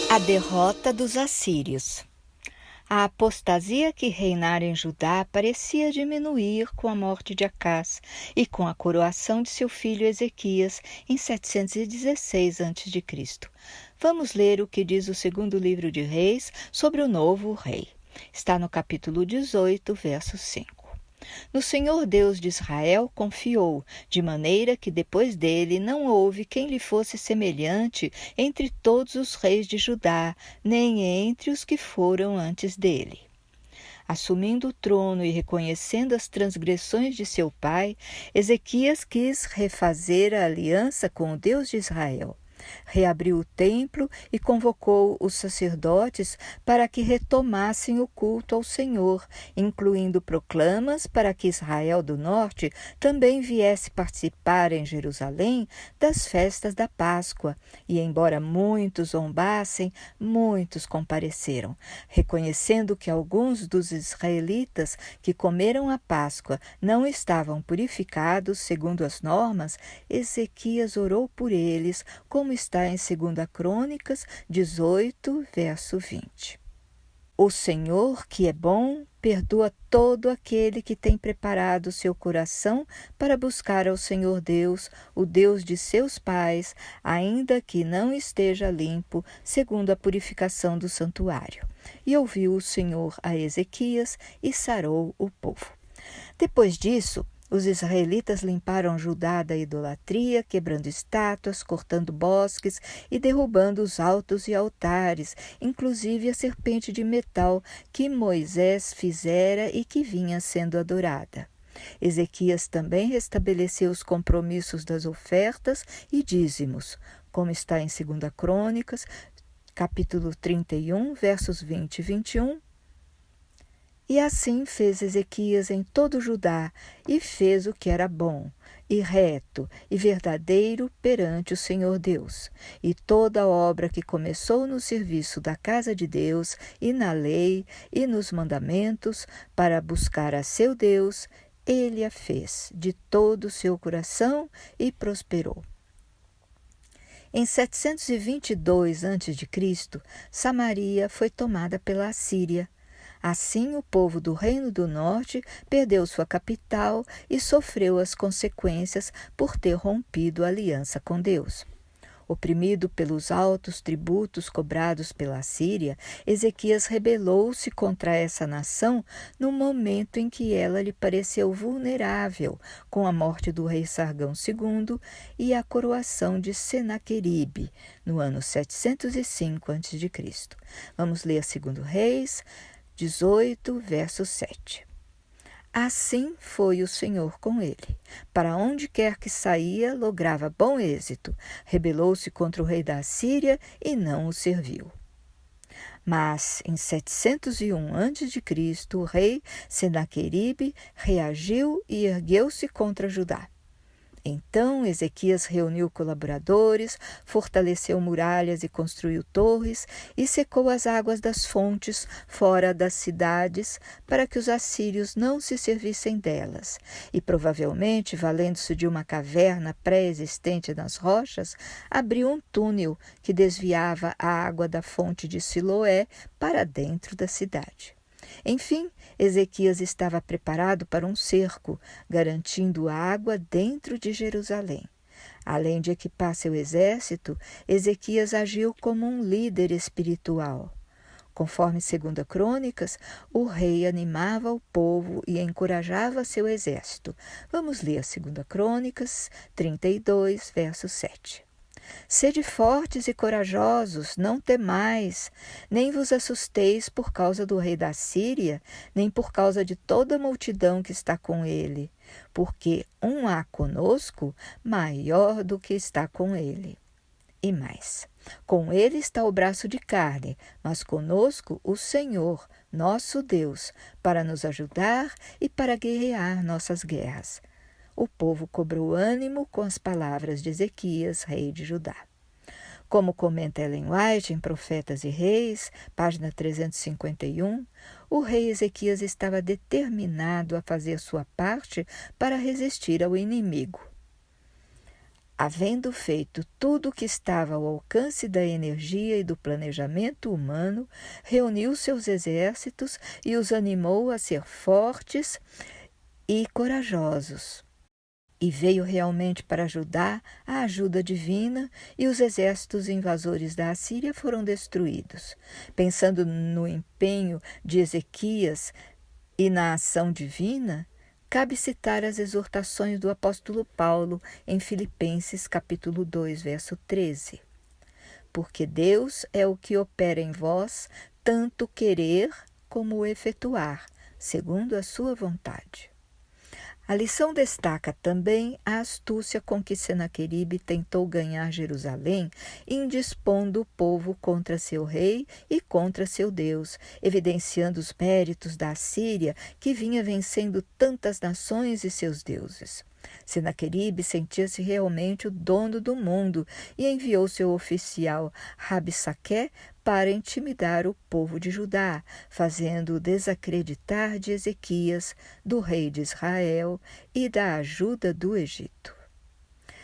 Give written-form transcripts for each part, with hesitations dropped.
A derrota dos assírios. A apostasia que reinara em Judá parecia diminuir com a morte de Acás e com a coroação de seu filho Ezequias em 716 a.C. Vamos ler o que diz o segundo livro de Reis sobre o novo rei. Está no capítulo 18, verso 5. No Senhor Deus de Israel confiou, de maneira que depois dele não houve quem lhe fosse semelhante entre todos os reis de Judá, nem entre os que foram antes dele. Assumindo o trono e reconhecendo as transgressões de seu pai, Ezequias quis refazer a aliança com o Deus de Israel. Reabriu o templo e convocou os sacerdotes para que retomassem o culto ao Senhor, incluindo proclamas para que Israel do Norte também viesse participar em Jerusalém das festas da Páscoa. E embora muitos zombassem, muitos compareceram. Reconhecendo que alguns dos israelitas que comeram a Páscoa não estavam purificados segundo as normas, Ezequias orou por eles, como está em 2 Crônicas 18, verso 20. O Senhor, que é bom, perdoa todo aquele que tem preparado seu coração para buscar ao Senhor Deus, o Deus de seus pais, ainda que não esteja limpo, segundo a purificação do santuário. E ouviu o Senhor a Ezequias e sarou o povo. Depois disso, os israelitas limparam Judá da idolatria, quebrando estátuas, cortando bosques e derrubando os altos e altares, inclusive a serpente de metal que Moisés fizera e que vinha sendo adorada. Ezequias também restabeleceu os compromissos das ofertas e dízimos, como está em 2 Crônicas, capítulo 31, versos 20 e 21, E assim fez Ezequias em todo Judá, e fez o que era bom, e reto, e verdadeiro perante o Senhor Deus. E toda a obra que começou no serviço da casa de Deus, e na lei, e nos mandamentos, para buscar a seu Deus, ele a fez de todo o seu coração e prosperou. Em 722 a.C., Samaria foi tomada pela Assíria. Assim, o povo do Reino do Norte perdeu sua capital e sofreu as consequências por ter rompido a aliança com Deus. Oprimido pelos altos tributos cobrados pela Assíria, Ezequias rebelou-se contra essa nação no momento em que ela lhe pareceu vulnerável, com a morte do rei Sargão II e a coroação de Senaqueribe, no ano 705 a.C. Vamos ler 2 Reis 18, verso 7. Assim foi o Senhor com ele. Para onde quer que saía, lograva bom êxito. Rebelou-se contra o rei da Assíria e não o serviu. Mas, em 701 a.C., o rei Senaqueribe reagiu e ergueu-se contra Judá. Então Ezequias reuniu colaboradores, fortaleceu muralhas e construiu torres, e secou as águas das fontes fora das cidades, para que os assírios não se servissem delas. E provavelmente, valendo-se de uma caverna pré-existente nas rochas, abriu um túnel que desviava a água da fonte de Siloé para dentro da cidade. Enfim, Ezequias estava preparado para um cerco, garantindo água dentro de Jerusalém. Além de equipar seu exército, Ezequias agiu como um líder espiritual. Conforme 2 Crônicas, o rei animava o povo e encorajava seu exército. Vamos ler 2 Crônicas 32, verso 7. Sede fortes e corajosos, não temais, nem vos assusteis por causa do rei da Síria, nem por causa de toda a multidão que está com ele, porque um há conosco maior do que está com ele. E mais, com ele está o braço de carne, mas conosco o Senhor, nosso Deus, para nos ajudar e para guerrear nossas guerras. O povo cobrou ânimo com as palavras de Ezequias, rei de Judá. Como comenta Ellen White em Profetas e Reis, página 351, o rei Ezequias estava determinado a fazer sua parte para resistir ao inimigo. Havendo feito tudo o que estava ao alcance da energia e do planejamento humano, reuniu seus exércitos e os animou a ser fortes e corajosos. E veio realmente para ajudar a ajuda divina, e os exércitos invasores da Assíria foram destruídos. Pensando no empenho de Ezequias e na ação divina, cabe citar as exortações do apóstolo Paulo em Filipenses capítulo 2, verso 13. Porque Deus é o que opera em vós, tanto querer como o efetuar, segundo a sua vontade. A lição destaca também a astúcia com que Senaqueribe tentou ganhar Jerusalém, indispondo o povo contra seu rei e contra seu Deus, evidenciando os méritos da Assíria, que vinha vencendo tantas nações e seus deuses. Senaqueribe sentia-se realmente o dono do mundo e enviou seu oficial Rabsaqué para intimidar o povo de Judá, fazendo-o desacreditar de Ezequias, do rei de Israel e da ajuda do Egito.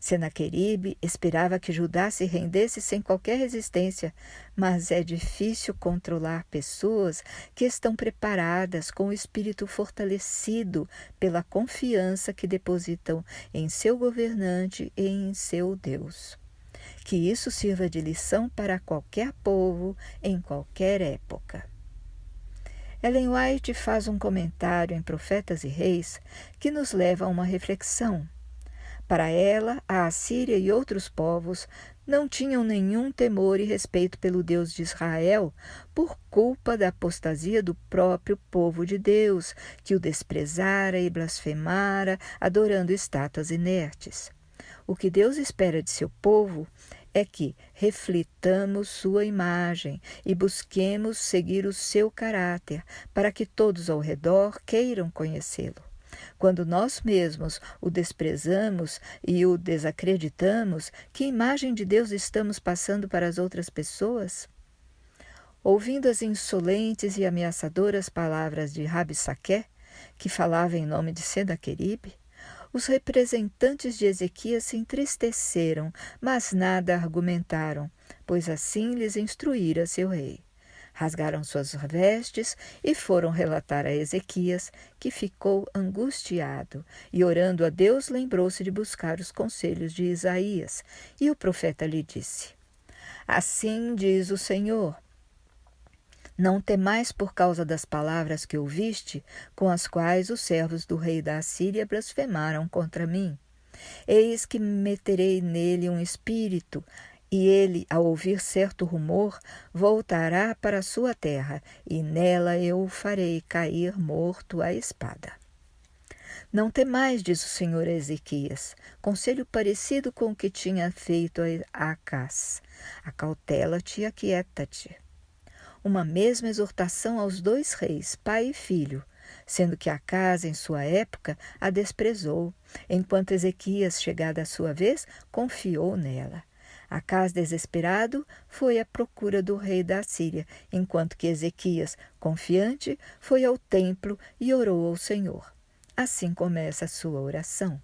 Senaqueribe esperava que Judá se rendesse sem qualquer resistência, mas é difícil controlar pessoas que estão preparadas com o espírito fortalecido pela confiança que depositam em seu governante e em seu Deus. Que isso sirva de lição para qualquer povo, em qualquer época. Ellen White faz um comentário em Profetas e Reis que nos leva a uma reflexão. Para ela, a Assíria e outros povos não tinham nenhum temor e respeito pelo Deus de Israel por culpa da apostasia do próprio povo de Deus, que o desprezara e blasfemara, adorando estátuas inertes. O que Deus espera de seu povo é que reflitamos sua imagem e busquemos seguir o seu caráter, para que todos ao redor queiram conhecê-lo. Quando nós mesmos o desprezamos e o desacreditamos, que imagem de Deus estamos passando para as outras pessoas? Ouvindo as insolentes e ameaçadoras palavras de Rabsaqué, que falava em nome de Senaqueribe, os representantes de Ezequias se entristeceram, mas nada argumentaram, pois assim lhes instruíra seu rei. Rasgaram suas vestes e foram relatar a Ezequias, que ficou angustiado, e orando a Deus lembrou-se de buscar os conselhos de Isaías, e o profeta lhe disse: Assim diz o Senhor, não temais por causa das palavras que ouviste, com as quais os servos do rei da Assíria blasfemaram contra mim. Eis que meterei nele um espírito, e ele, ao ouvir certo rumor, voltará para a sua terra, e nela eu o farei cair morto à espada. Não temais, diz o Senhor a Ezequias, conselho parecido com o que tinha feito a Acás. Acautela-te e aquieta-te. Uma mesma exortação aos dois reis, pai e filho, sendo que Acás, em sua época, a desprezou, enquanto Ezequias, chegada a sua vez, confiou nela. Acás, desesperado, foi à procura do rei da Assíria, enquanto que Ezequias, confiante, foi ao templo e orou ao Senhor. Assim começa a sua oração.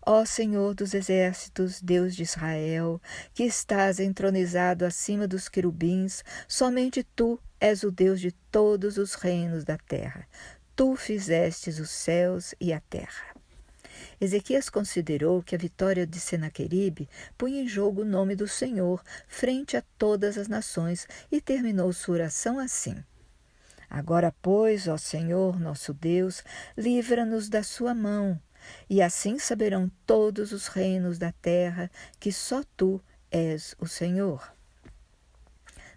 Ó Senhor dos exércitos, Deus de Israel, que estás entronizado acima dos querubins, somente Tu és o Deus de todos os reinos da terra. Tu fizestes os céus e a terra. Ezequias considerou que a vitória de Senaqueribe punha em jogo o nome do Senhor frente a todas as nações e terminou sua oração assim: Agora, pois, ó Senhor, nosso Deus, livra-nos da sua mão, e assim saberão todos os reinos da terra que só Tu és o Senhor.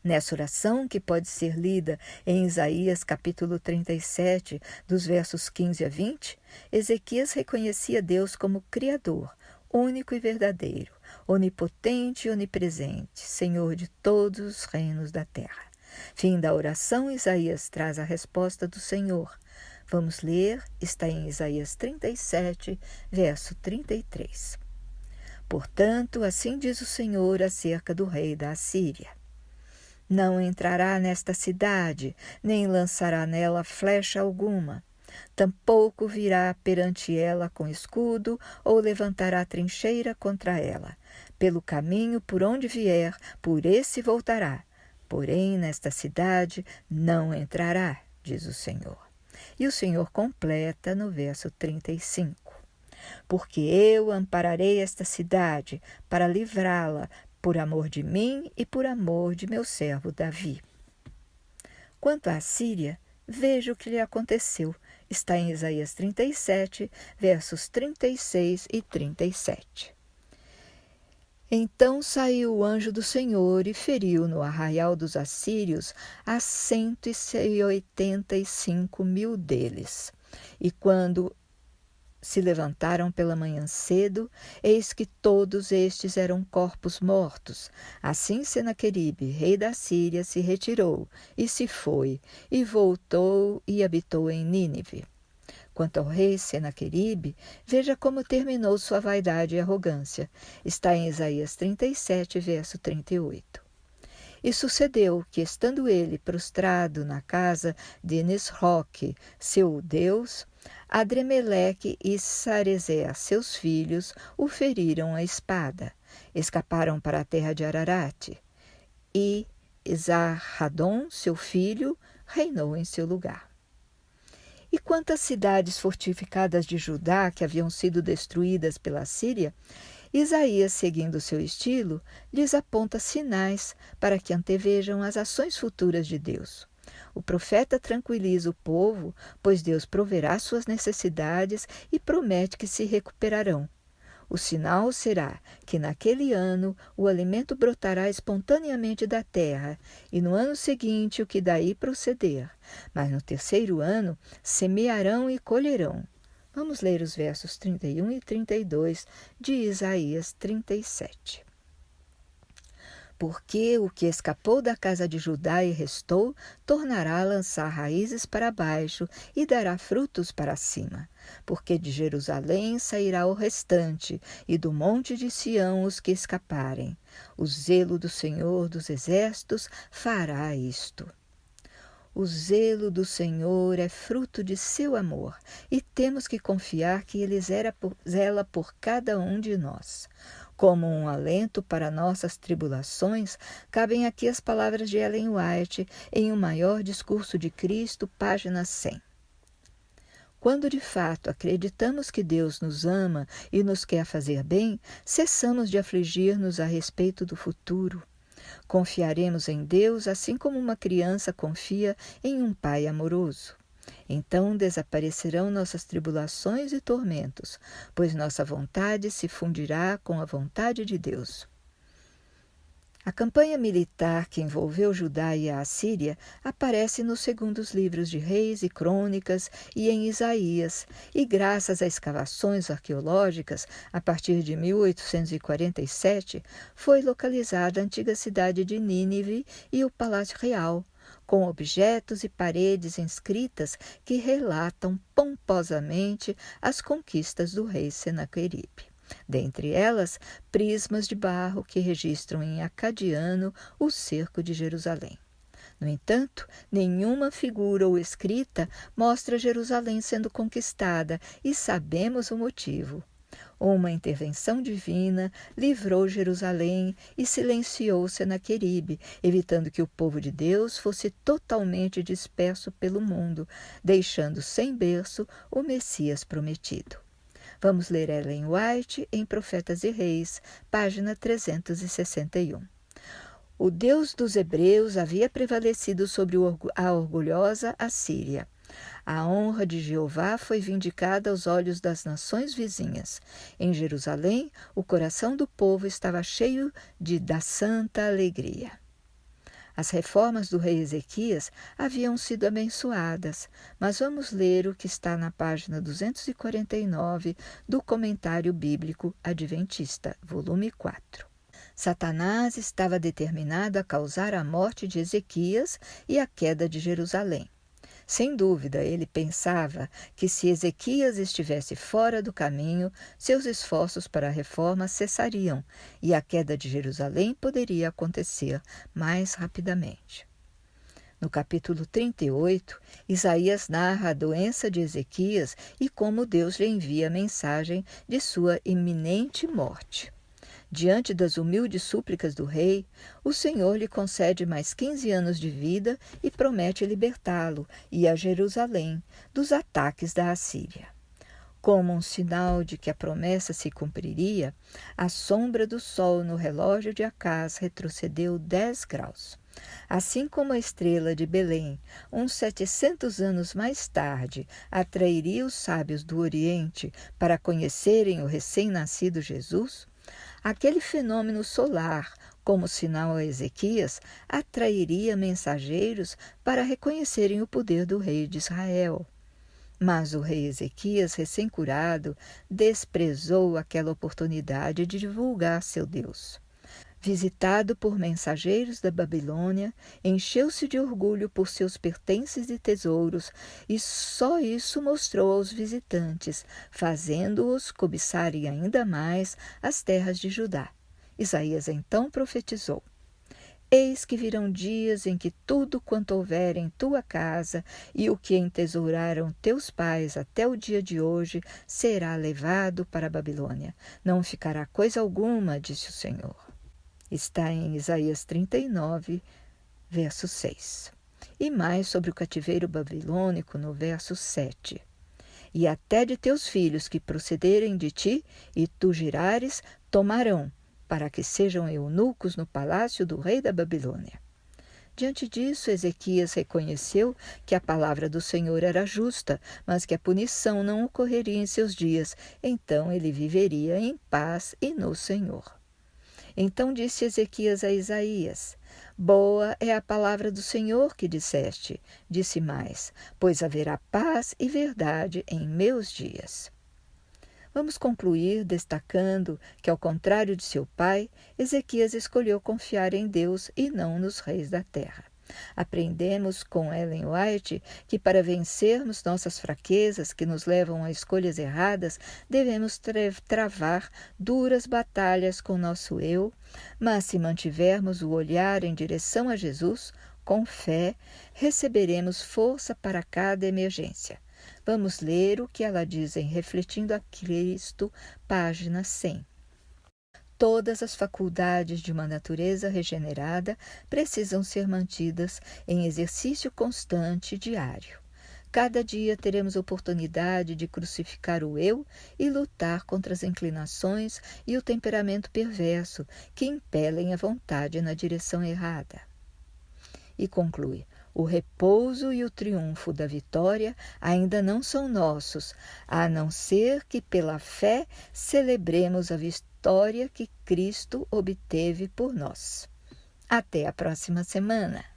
Nessa oração, que pode ser lida em Isaías capítulo 37, dos versos 15 a 20, Ezequias reconhecia Deus como Criador, único e verdadeiro, onipotente e onipresente, Senhor de todos os reinos da terra. Fim da oração, Isaías traz a resposta do Senhor. Vamos ler, está em Isaías 37, verso 33. Portanto, assim diz o Senhor acerca do rei da Assíria: não entrará nesta cidade, nem lançará nela flecha alguma. Tampouco virá perante ela com escudo, ou levantará trincheira contra ela. Pelo caminho por onde vier, por esse voltará. Porém, nesta cidade não entrará, diz o Senhor. E o Senhor completa no verso 35. Porque eu ampararei esta cidade para livrá-la, por amor de mim e por amor de meu servo Davi. Quanto à Síria, veja o que lhe aconteceu. Está em Isaías 37, versos 36 e 37. Então saiu o anjo do Senhor e feriu no arraial dos assírios a 185.000 deles. E quando se levantaram pela manhã cedo, eis que todos estes eram corpos mortos. Assim Senaqueribe, rei da Síria, se retirou e se foi, e voltou e habitou em Nínive. Quanto ao rei Senaqueribe, veja como terminou sua vaidade e arrogância. Está em Isaías 37, verso 38. E sucedeu que, estando ele prostrado na casa de Nisroque, seu deus, Adremeleque e Sarezer, seus filhos, o feriram à espada. Escaparam para a terra de Ararate. E Esarhadon, seu filho, reinou em seu lugar. E quantas cidades fortificadas de Judá que haviam sido destruídas pela Síria, Isaías, seguindo seu estilo, lhes aponta sinais para que antevejam as ações futuras de Deus. O profeta tranquiliza o povo, pois Deus proverá suas necessidades e promete que se recuperarão. O sinal será que naquele ano o alimento brotará espontaneamente da terra, e no ano seguinte o que daí proceder. Mas no terceiro ano semearão e colherão. Vamos ler os versos 31 e 32 de Isaías 37. Porque o que escapou da casa de Judá e restou, tornará a lançar raízes para baixo e dará frutos para cima. Porque de Jerusalém sairá o restante, e do monte de Sião os que escaparem. O zelo do Senhor dos Exércitos fará isto. O zelo do Senhor é fruto de seu amor, e temos que confiar que Ele zela por cada um de nós. Como um alento para nossas tribulações, cabem aqui as palavras de Ellen White em O Maior Discurso de Cristo, página 100. Quando de fato acreditamos que Deus nos ama e nos quer fazer bem, cessamos de afligir-nos a respeito do futuro. Confiaremos em Deus assim como uma criança confia em um pai amoroso. Então desaparecerão nossas tribulações e tormentos, pois nossa vontade se fundirá com a vontade de Deus. A campanha militar que envolveu Judá e a Assíria aparece nos segundos livros de Reis e Crônicas e em Isaías, e graças a escavações arqueológicas, a partir de 1847, foi localizada a antiga cidade de Nínive e o Palácio Real, com objetos e paredes inscritas que relatam pomposamente as conquistas do rei Senaqueribe. Dentre elas, prismas de barro que registram em acadiano o cerco de Jerusalém. No entanto, nenhuma figura ou escrita mostra Jerusalém sendo conquistada, e sabemos o motivo. Uma intervenção divina livrou Jerusalém e silenciou Senaqueribe, evitando que o povo de Deus fosse totalmente disperso pelo mundo, deixando sem berço o Messias prometido. Vamos ler Ellen White em Profetas e Reis, página 361. O Deus dos Hebreus havia prevalecido sobre a orgulhosa Assíria. A honra de Jeová foi vindicada aos olhos das nações vizinhas. Em Jerusalém, o coração do povo estava cheio da santa alegria. As reformas do rei Ezequias haviam sido abençoadas, mas vamos ler o que está na página 249 do Comentário Bíblico Adventista, volume 4. Satanás estava determinado a causar a morte de Ezequias e a queda de Jerusalém. Sem dúvida, ele pensava que se Ezequias estivesse fora do caminho, seus esforços para a reforma cessariam e a queda de Jerusalém poderia acontecer mais rapidamente. No capítulo 38, Isaías narra a doença de Ezequias e como Deus lhe envia a mensagem de sua iminente morte. Diante das humildes súplicas do rei, o Senhor lhe concede mais 15 anos de vida e promete libertá-lo e a Jerusalém dos ataques da Assíria. Como um sinal de que a promessa se cumpriria, a sombra do sol no relógio de Acás retrocedeu 10 graus. Assim como a estrela de Belém, uns 700 anos mais tarde, atrairia os sábios do Oriente para conhecerem o recém-nascido Jesus, aquele fenômeno solar, como sinal a Ezequias, atrairia mensageiros para reconhecerem o poder do rei de Israel. Mas o rei Ezequias, recém-curado, desprezou aquela oportunidade de divulgar seu Deus. Visitado por mensageiros da Babilônia, encheu-se de orgulho por seus pertences e tesouros, e só isso mostrou aos visitantes, fazendo-os cobiçarem ainda mais as terras de Judá. Isaías então profetizou: Eis que virão dias em que tudo quanto houver em tua casa e o que entesouraram teus pais até o dia de hoje será levado para a Babilônia. Não ficará coisa alguma, disse o Senhor. Está em Isaías 39, verso 6. E mais sobre o cativeiro babilônico no verso 7. E até de teus filhos que procederem de ti, e tu girares, tomarão, para que sejam eunucos no palácio do rei da Babilônia. Diante disso, Ezequias reconheceu que a palavra do Senhor era justa, mas que a punição não ocorreria em seus dias, então ele viveria em paz e no Senhor. Então disse Ezequias a Isaías: Boa é a palavra do Senhor que disseste. Disse mais: Pois haverá paz e verdade em meus dias. Vamos concluir destacando que, ao contrário de seu pai, Ezequias escolheu confiar em Deus e não nos reis da terra. Aprendemos com Ellen White que para vencermos nossas fraquezas que nos levam a escolhas erradas, devemos travar duras batalhas com nosso eu, mas se mantivermos o olhar em direção a Jesus, com fé, receberemos força para cada emergência. Vamos ler o que ela diz em Refletindo a Cristo, página 100. Todas as faculdades de uma natureza regenerada precisam ser mantidas em exercício constante diário. Cada dia teremos oportunidade de crucificar o eu e lutar contra as inclinações e o temperamento perverso que impelem a vontade na direção errada. E conclui: o repouso e o triunfo da vitória ainda não são nossos, a não ser que pela fé celebremos a vitória que Cristo obteve por nós. Até a próxima semana!